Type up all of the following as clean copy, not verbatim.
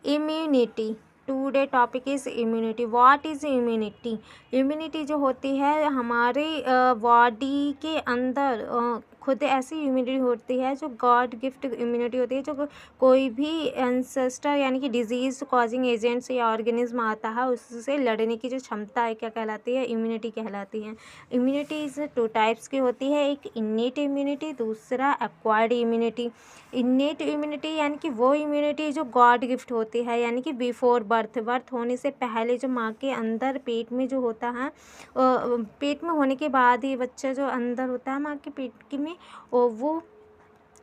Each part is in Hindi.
Immunity, today topic is immunity. What is immunity? Immunity जो होती है हमारे बॉडी के अंदर खुद ऐसी इम्यूनिटी होती है जो गॉड गिफ्ट इम्यूनिटी होती है, जो कोई भी एंसेस्टर यानी कि डिजीज़ कॉजिंग एजेंट्स या ऑर्गेनिज्म आता है उससे लड़ने की जो क्षमता है क्या कहलाती है? इम्यूनिटी कहलाती है। इम्यूनिटी इज़ टू टाइप्स की होती है, एक इन्नेट इम्यूनिटी, दूसरा एक्वायर्ड इम्यूनिटी। इन्नेट इम्यूनिटी यानी कि वो इम्यूनिटी जो गॉड गिफ्ट होती है, यानी कि बिफोर बर्थ होने से पहले जो माँ के अंदर पेट में जो होता है, पेट में होने के बाद ही बच्चा जो अंदर होता है माँ के पेट में, वो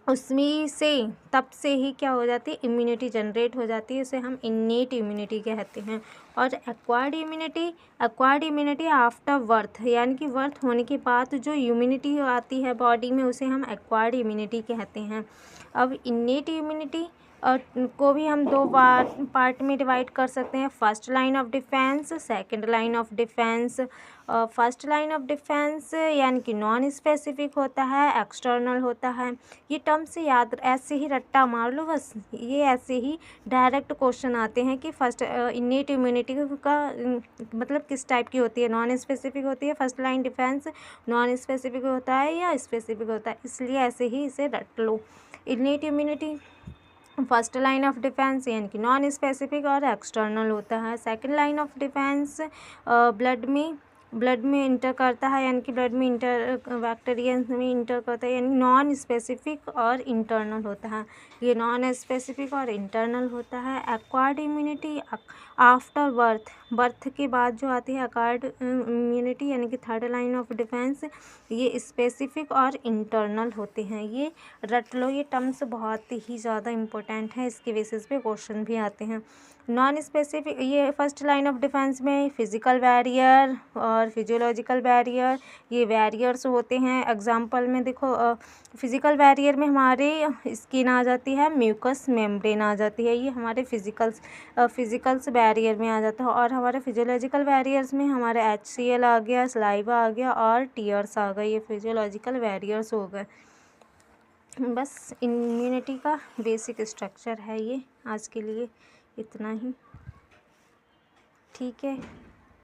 उसमें से तब से ही क्या हो जाती है? इम्यूनिटी जनरेट हो जाती है, उसे हम इन्नेट इम्यूनिटी कहते हैं। और एक्वायर्ड इम्यूनिटी आफ्टर बर्थ, यानी कि बर्थ होने के बाद जो इम्यूनिटी आती है बॉडी में उसे हम एक्वायर्ड इम्यूनिटी कहते हैं। अब इन्नेट इम्यूनिटी को भी हम दो पार्ट में डिवाइड कर सकते हैं, first line of defence, second line of defence. First line of defence यानी कि नॉन स्पेसिफिक होता है, एक्सटर्नल होता है। ये टर्म से याद ऐसे ही रट्टा मार लो बस, ये ऐसे ही डायरेक्ट क्वेश्चन आते हैं कि फर्स्ट इन्नेट इम्यूनिटी का मतलब किस टाइप की होती है? नॉन स्पेसिफिक होती है, first line defence non specific होता है या स्पेसिफिक होता है, इसलिए ऐसे ही इसे रट लो। Innate immunity first line of defence यानी कि नॉन स्पेसिफिक और एक्सटर्नल होता है। Second line of defence blood में इंटर करता है, यानी कि ब्लड में बैक्टीरिया में इंटर करता है, यानी नॉन स्पेसिफिक और इंटरनल होता है। ये नॉन स्पेसिफिक और इंटरनल होता है। एक्वायर्ड इम्यूनिटी आफ्टर बर्थ के बाद जो आती है एक्वायर्ड इम्यूनिटी, यानी कि थर्ड लाइन ऑफ डिफेंस, ये स्पेसिफिक और इंटरनल होते हैं। ये रट लो, ये टर्म्स बहुत ही ज़्यादा इंपॉर्टेंट है, इसके बेसिस पे क्वेश्चन भी आते हैं। नॉन स्पेसिफिक, ये फर्स्ट लाइन ऑफ डिफेंस में फिजिकल बैरियर और फिजियोलॉजिकल बैरियर, ये बैरियर्स होते हैं। एग्जांपल में देखो, फिजिकल बैरियर में हमारे स्किन आ जाती है, म्यूकस मेम्ब्रेन आ जाती है, ये हमारे फिजिकल्स बैरियर में आ जाता है। और हमारे फिजियोलॉजिकल बैरियर्स में हमारे HCl आ गया, सलाइवा आ गया और टीयर्स आ गए, ये फिजियोलॉजिकल बैरियर्स हो गए। बस इम्यूनिटी का बेसिक स्ट्रक्चर है ये। आज के लिए इतना ही, ठीक है।